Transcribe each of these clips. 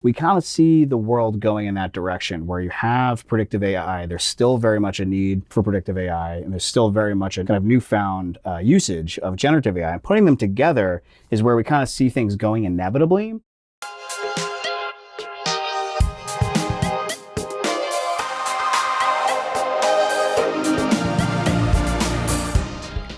We kind of see the world going in that direction where you have predictive AI. There's still very much a need for predictive AI, and there's still very much a kind of newfound usage of generative AI. And putting them together is where we kind of see things going inevitably.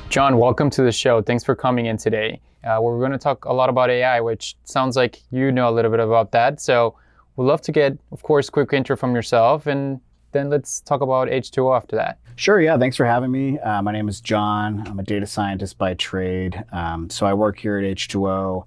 John, welcome to the show. Thanks for coming in today. We're going to talk a lot about AI, which sounds like you know a little bit about that. So we'd love to get, of course, a quick intro from yourself, and then let's talk about H2O after that. Sure, yeah. Thanks for having me. My name is John. I'm a data scientist by trade. So I work here at H2O.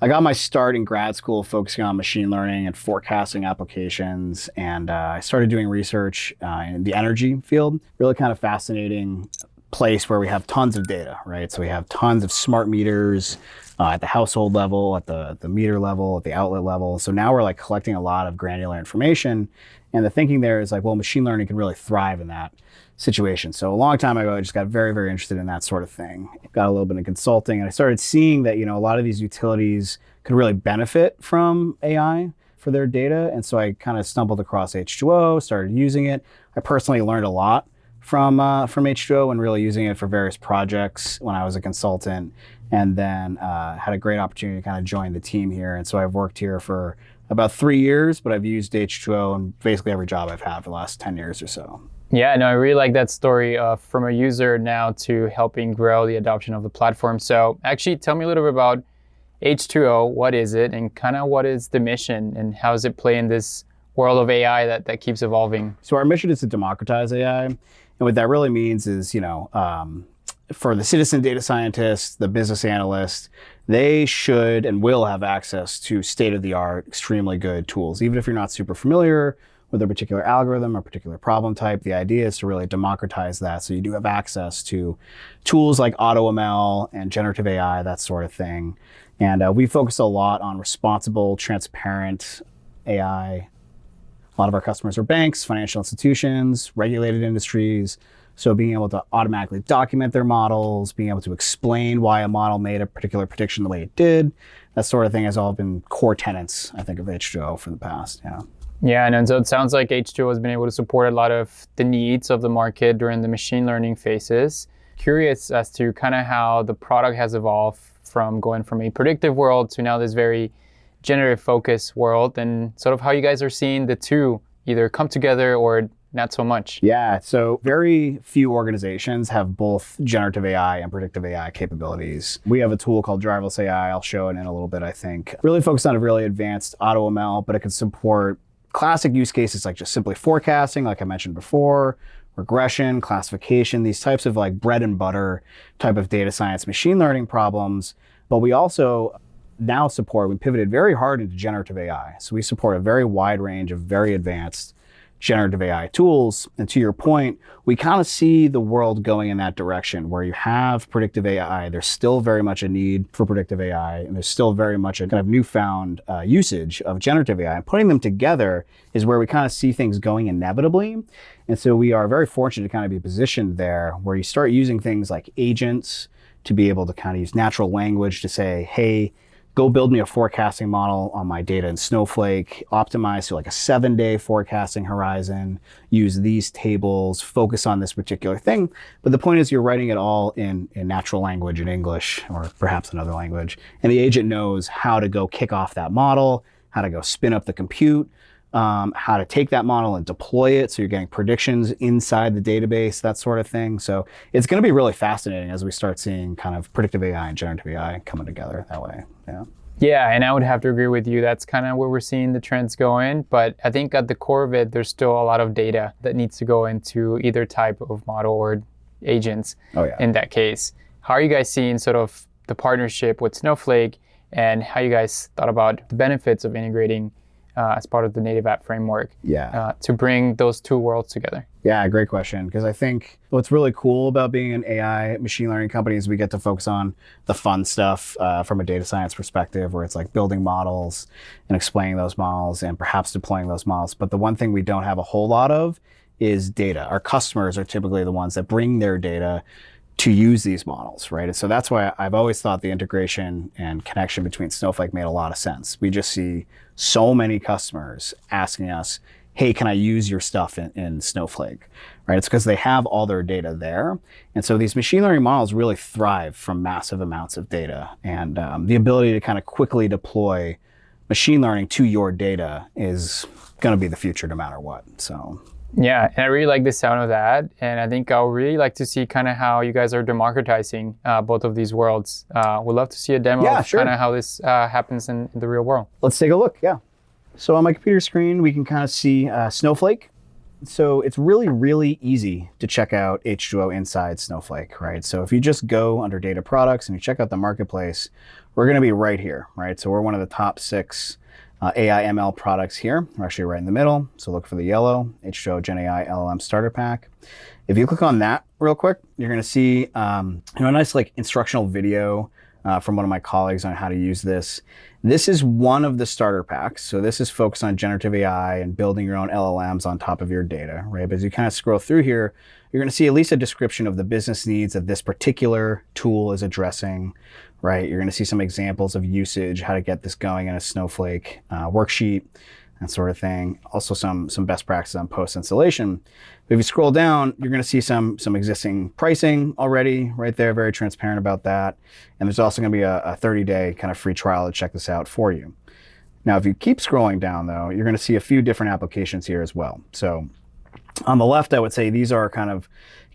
I got my start in grad school focusing on machine learning and forecasting applications, and I started doing research in the energy field. Really kind of fascinating place where we have tons of data, right? So we have tons of smart meters at the household level, at the meter level, at the outlet level. So now we're like collecting a lot of granular information. And the thinking there is like, well, machine learning can really thrive in that situation. So a long time ago, I just got very, very interested in that sort of thing. Got a little bit of consulting, and I started seeing that, a lot of these utilities could really benefit from AI for their data. And so I kind of stumbled across H2O, started using it. I personally learned a lot from H2O and really using it for various projects when I was a consultant, and then had a great opportunity to kind of join the team here. And so I've worked here for about 3 years, but I've used H2O in basically every job I've had for the last 10 years or so. Yeah, no, I really like that story from a user now to helping grow the adoption of the platform. So actually tell me a little bit about H2O. What is it, and kind of what is the mission, and how does it play in this world of AI that keeps evolving? So our mission is to democratize AI. And what that really means is, for the citizen data scientists, the business analysts, they should and will have access to state-of-the-art, extremely good tools. Even if you're not super familiar with a particular algorithm or particular problem type, the idea is to really democratize that. So you do have access to tools like AutoML and generative AI, that sort of thing. And we focus a lot on responsible, transparent AI. A lot of our customers are banks, financial institutions, regulated industries. So being able to automatically document their models, being able to explain why a model made a particular prediction the way it did, that sort of thing has all been core tenets, I think, of H2O for the past. Yeah. Yeah, and so it sounds like H2O has been able to support a lot of the needs of the market during the machine learning phases. Curious as to kind of how the product has evolved from going from a predictive world to now this very generative focus world, and sort of how you guys are seeing the two either come together or not so much. Yeah, so very few organizations have both generative AI and predictive AI capabilities. We have a tool called driverless AI. I'll show it in a little bit, I think. Really focused on a really advanced AutoML, but it can support classic use cases like just simply forecasting, like I mentioned before, regression, classification, these types of like bread and butter type of data science, machine learning problems. But we also now we pivoted very hard into generative AI. So we support a very wide range of very advanced generative AI tools. And to your point, we kind of see the world going in that direction where you have predictive AI. There's still very much a need for predictive AI, and there's still very much a kind of newfound usage of generative AI. And putting them together is where we kind of see things going inevitably. And so we are very fortunate to kind of be positioned there where you start using things like agents to be able to kind of use natural language to say, hey, go build me a forecasting model on my data in Snowflake, optimize to like a 7-day forecasting horizon, use these tables, focus on this particular thing. But the point is you're writing it all in natural language in English or perhaps another language. And the agent knows how to go kick off that model, how to go spin up the compute, how to take that model and deploy it. So you're getting predictions inside the database, that sort of thing. So it's going to be really fascinating as we start seeing kind of predictive AI and generative AI coming together that way. Yeah. Yeah, and I would have to agree with you. That's kind of where we're seeing the trends going. But I think at the core of it, there's still a lot of data that needs to go into either type of model or agents in that case. How are you guys seeing sort of the partnership with Snowflake, and how you guys thought about the benefits of integrating as part of the native app framework to bring those two worlds together? Yeah, great question. Because I think what's really cool about being an AI machine learning company is we get to focus on the fun stuff from a data science perspective, where it's like building models and explaining those models and perhaps deploying those models. But the one thing we don't have a whole lot of is data. Our customers are typically the ones that bring their data to use these models, right? And so that's why I've always thought the integration and connection between Snowflake made a lot of sense. We just see so many customers asking us, hey, can I use your stuff in Snowflake, right? It's because they have all their data there. And so these machine learning models really thrive from massive amounts of data. And the ability to kind of quickly deploy machine learning to your data is going to be the future no matter what. So yeah, and I really like the sound of that. And I think I'll really like to see kind of how you guys are democratizing both of these worlds. We'd love to see a demo of kind of how this happens in the real world. Let's take a look, yeah. So on my computer screen, we can kind of see Snowflake. So it's really, really easy to check out H2O inside Snowflake, right? So if you just go under data products and you check out the marketplace, we're going to be right here, right? So we're one of the top 6 AI ML products here. We're actually right in the middle. So look for the yellow H2O Gen AI LLM starter pack. If you click on that real quick, you're going to see a nice like instructional video from one of my colleagues on how to use this. This is one of the starter packs. So this is focused on generative AI and building your own LLMs on top of your data, right? But as you kind of scroll through here, you're going to see at least a description of the business needs that this particular tool is addressing, right? You're going to see some examples of usage, how to get this going in a Snowflake worksheet, that sort of thing. Also some best practices on post-installation. But if you scroll down, you're going to see some existing pricing already right there, very transparent about that. And there's also going to be a 30-day kind of free trial to check this out for you. Now, if you keep scrolling down, though, you're going to see a few different applications here as well. So on the left, I would say these are kind of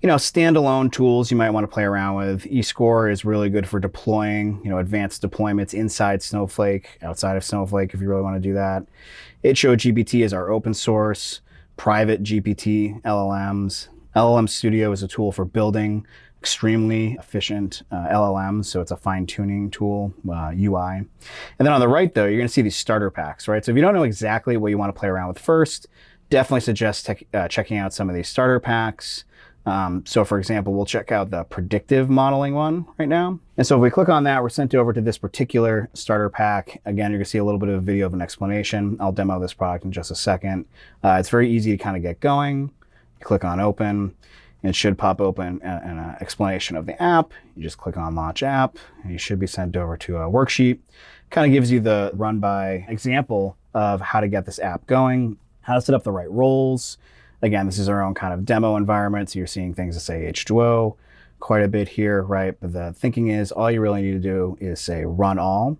standalone tools you might want to play around with. eScore is really good for deploying, advanced deployments inside Snowflake, outside of Snowflake, if you really want to do that. H2O GPT is our open source, private GPT LLMs. LLM Studio is a tool for building extremely efficient LLMs, so it's a fine-tuning tool, UI. And then on the right, though, you're going to see these starter packs, right? So if you don't know exactly what you want to play around with first, definitely suggest checking out some of these starter packs. So for example, we'll check out the predictive modeling one right now. And so if we click on that, we're sent over to this particular starter pack. Again, you're gonna see a little bit of a video of an explanation. I'll demo this product in just a second. It's very easy to kind of get going. You click on open, and it should pop open an explanation of the app. You just click on launch app, and you should be sent over to a worksheet. Kind of gives you the run by example of how to get this app going, how to set up the right roles. Again, this is our own kind of demo environment, so you're seeing things that say H2O quite a bit here, right? But the thinking is all you really need to do is say run all,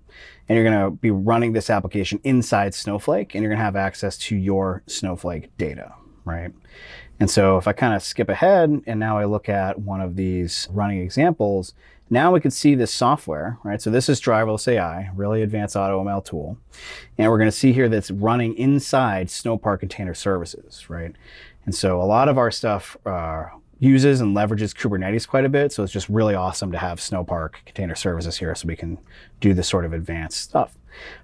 and you're gonna be running this application inside Snowflake, and you're gonna have access to your Snowflake data, right? And so if I kind of skip ahead, and now I look at one of these running examples, now we can see this software, right? So this is driverless AI, really advanced AutoML tool. And we're gonna see here that's running inside Snowpark Container Services, right? And so a lot of our stuff uses and leverages Kubernetes quite a bit. So it's just really awesome to have Snowpark Container Services here so we can do this sort of advanced stuff.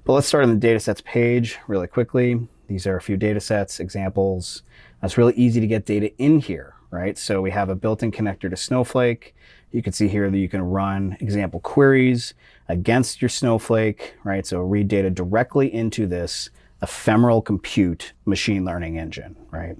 But let's start on the datasets page really quickly. These are a few datasets, examples. It's really easy to get data in here, right? So we have a built-in connector to Snowflake. You can see here that you can run example queries against your Snowflake, right? So read data directly into this ephemeral compute machine learning engine, right?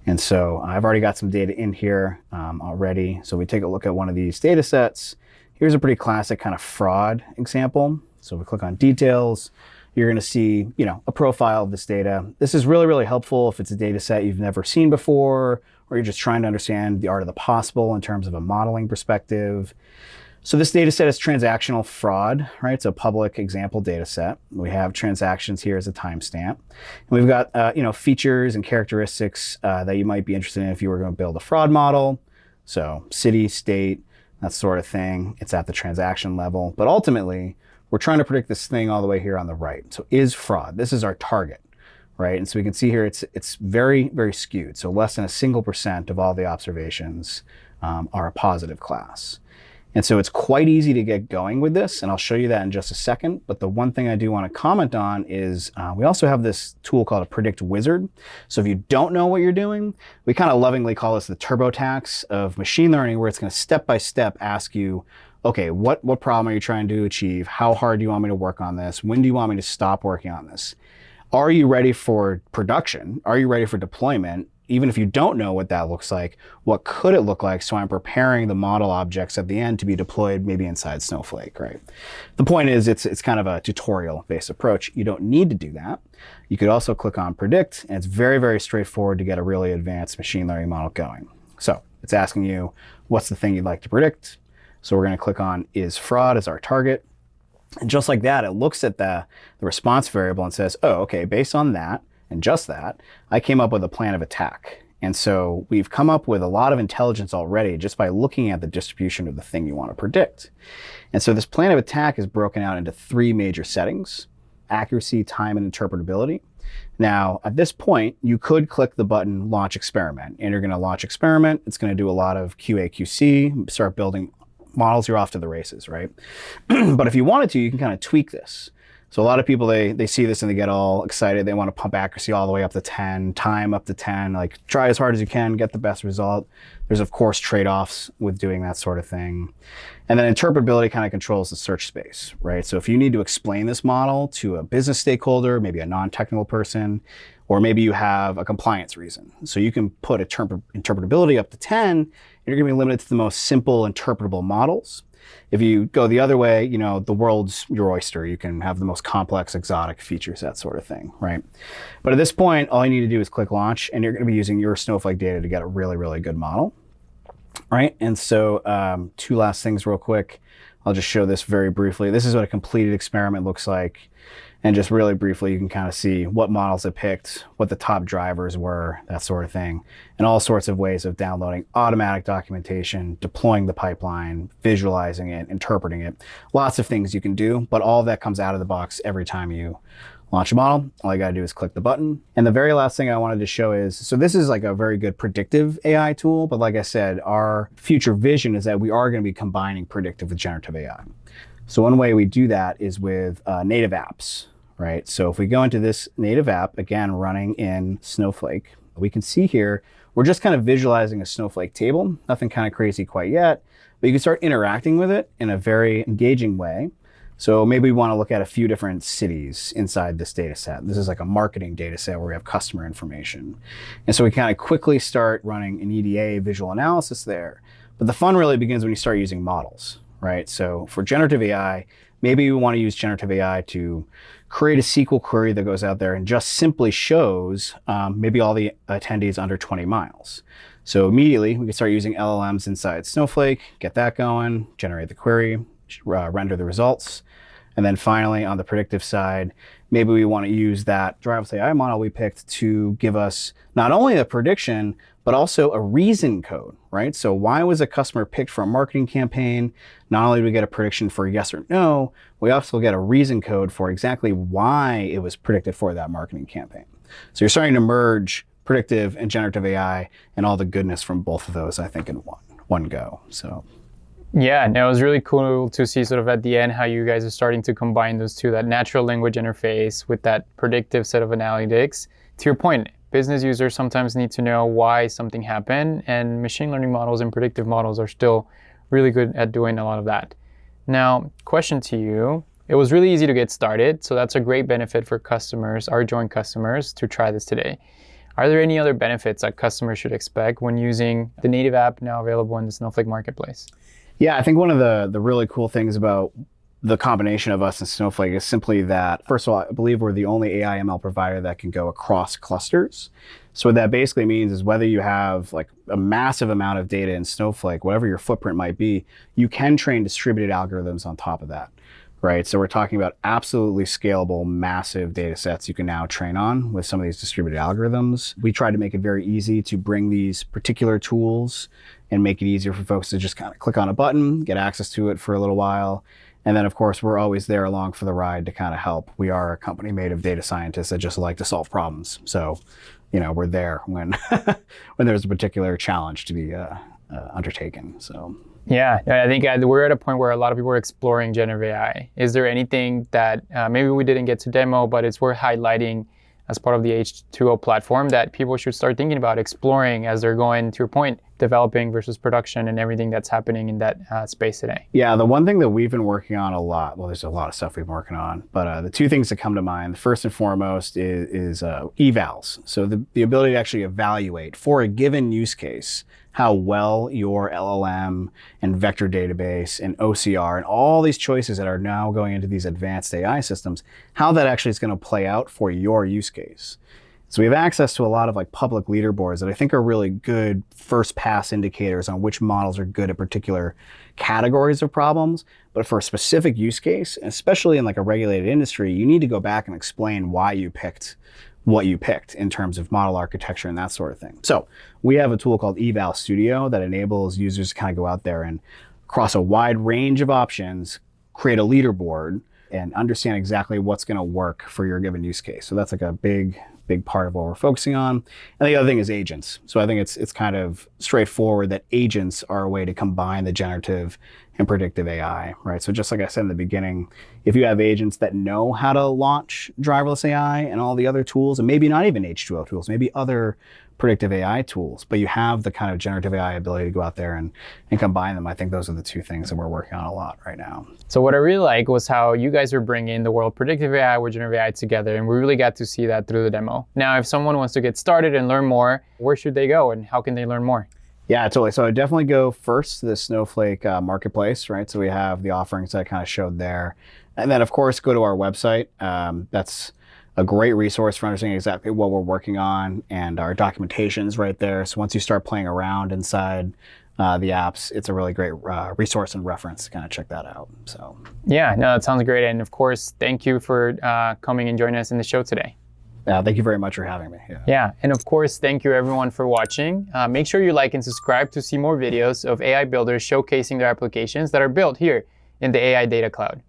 And so I've already got some data in here already. So we take a look at one of these data sets. Here's a pretty classic kind of fraud example. So we click on details. You're going to see, a profile of this data. This is really, really helpful if it's a data set you've never seen before, or you're just trying to understand the art of the possible in terms of a modeling perspective. So this data set is transactional fraud, right? It's a public example data set. We have transactions here as a timestamp. And we've got, features and characteristics that you might be interested in if you were going to build a fraud model. So city, state, that sort of thing. It's at the transaction level. But ultimately, we're trying to predict this thing all the way here on the right. So is fraud. This is our target, right? And so we can see here it's very, very skewed. So less than a single % of all the observations are a positive class. And so it's quite easy to get going with this, and I'll show you that in just a second. But the one thing I do want to comment on is we also have this tool called a predict wizard. So if you don't know what you're doing, we kind of lovingly call this the TurboTax of machine learning, where it's going to step-by-step ask you, okay, what problem are you trying to achieve? How hard do you want me to work on this? When do you want me to stop working on this? Are you ready for production? Are you ready for deployment? even if you don't know what that looks like, what could it look like? So I'm preparing the model objects at the end to be deployed maybe inside Snowflake, right? The point is it's kind of a tutorial-based approach. You don't need to do that. You could also click on predict, and it's very, very straightforward to get a really advanced machine learning model going. So it's asking you, what's the thing you'd like to predict? So we're going to click on is fraud as our target. And just like that, it looks at the response variable and says, oh, okay, based on that, and just that, I came up with a plan of attack. And so we've come up with a lot of intelligence already just by looking at the distribution of the thing you want to predict. And so this plan of attack is broken out into 3 major settings: accuracy, time, and interpretability. Now, at this point, you could click the button Launch Experiment, and you're going to launch Experiment. It's going to do a lot of QA, QC, start building models. You're off to the races, right? But if you wanted to, you can kind of tweak this. So a lot of people, they see this and they get all excited. They want to pump accuracy all the way up to 10, time up to 10, like try as hard as you can, get the best result. There's of course trade-offs with doing that sort of thing. And then interpretability kind of controls the search space, right? So if you need to explain this model to a business stakeholder, maybe a non-technical person, or maybe you have a compliance reason. So you can put interpretability up to 10, and you're gonna be limited to the most simple interpretable models. If you go the other way, the world's your oyster. You can have the most complex, exotic features, that sort of thing, right? But at this point, all you need to do is click launch, and you're going to be using your Snowflake data to get a really, really good model, right? And so 2 last things real quick. I'll just show this very briefly. This is what a completed experiment looks like. And just really briefly, you can kind of see what models it picked, what the top drivers were, that sort of thing, and all sorts of ways of downloading automatic documentation, deploying the pipeline, visualizing it, interpreting it. Lots of things you can do, but all of that comes out of the box every time you launch a model. All you got to do is click the button. And the very last thing I wanted to show is, so this is like a very good predictive AI tool, but like I said, our future vision is that we are going to be combining predictive with generative AI. So one way we do that is with native apps. Right? So if we go into this native app, again, running in Snowflake, we can see here, we're just kind of visualizing a Snowflake table, nothing kind of crazy quite yet, but you can start interacting with it in a very engaging way. So maybe we want to look at a few different cities inside this data set. This is like a marketing data set where we have customer information. And so we kind of quickly start running an EDA visual analysis there. But the fun really begins when you start using models, right? So for generative AI, maybe we want to use generative AI to create a SQL query that goes out there and just simply shows maybe all the attendees under 20 miles. So immediately we can start using LLMs inside Snowflake, get that going, generate the query, render the results. And then finally on the predictive side, maybe we want to use that driverless AI model we picked to give us not only a prediction, but also a reason code, right? So why was a customer picked for a marketing campaign? Not only do we get a prediction for yes or no, we also get a reason code for exactly why it was predicted for that marketing campaign. So you're starting to merge predictive and generative AI and all the goodness from both of those, I think, in one go. So. Yeah, no, it was really cool to see sort of at the end how you guys are starting to combine those two, that natural language interface with that predictive set of analytics. To your point, business users sometimes need to know why something happened, and machine learning models and predictive models are still really good at doing a lot of that. Now, question to you. It was really easy to get started, so that's a great benefit for customers, our joint customers, to try this today. Are there any other benefits that customers should expect when using the native app now available in the Snowflake Marketplace? Yeah, I think one of the really cool things about the combination of us and Snowflake is simply that, first of all, I believe we're the only AI ML provider that can go across clusters. So what that basically means is whether you have like a massive amount of data in Snowflake, whatever your footprint might be, you can train distributed algorithms on top of that, right? So we're talking about absolutely scalable, massive data sets you can now train on with some of these distributed algorithms. We tried to make it very easy to bring these particular tools and make it easier for folks to just kind of click on a button, get access to it for a little while. And then, of course, we're always there along for the ride to kind of help. We are a company made of data scientists that just like to solve problems. So, we're there when when there's a particular challenge to be undertaken. So. Yeah, I think we're at a point where a lot of people are exploring generative AI. Is there anything that maybe we didn't get to demo, but it's worth highlighting as part of the H2O platform that people should start thinking about exploring as they're going, to your point, developing versus production and everything that's happening in that space today? Yeah, the one thing that we've been working on a lot, well, there's a lot of stuff we've been working on, but the two things that come to mind, first and foremost is evals. So the ability to actually evaluate for a given use case how well your LLM and vector database and OCR and all these choices that are now going into these advanced AI systems, how that actually is going to play out for your use case. So we have access to a lot of like public leaderboards that I think are really good first pass indicators on which models are good at particular categories of problems. But for a specific use case, especially in like a regulated industry, you need to go back and explain why you picked what you picked in terms of model architecture and that sort of thing. So we have a tool called Eval Studio that enables users to kind of go out there and across a wide range of options, create a leaderboard and understand exactly what's going to work for your given use case. So that's like a big part of what we're focusing on. And the other thing is agents. So I think it's kind of straightforward that agents are a way to combine the generative and predictive AI, right? So just like I said in the beginning, if you have agents that know how to launch driverless AI and all the other tools, and maybe not even H2O tools, maybe other predictive AI tools, but you have the kind of generative AI ability to go out there and combine them. I think those are the two things that we're working on a lot right now. So what I really like was how you guys are bringing the world predictive AI with generative AI together, and we really got to see that through the demo. Now, if someone wants to get started and learn more, where should they go and how can they learn more? Yeah, totally. So I definitely go first to the Snowflake Marketplace, right? So we have the offerings that I kind of showed there. And then, of course, go to our website. That's a great resource for understanding exactly what we're working on, and our documentation's right there. So once you start playing around inside the apps, it's a really great resource and reference to kind of check that out. So yeah, no, that sounds great. And of course, thank you for coming and joining us in the show today. Thank you very much for having me. Yeah, and of course, thank you everyone for watching. Make sure you like and subscribe to see more videos of AI builders showcasing their applications that are built here in the AI Data Cloud.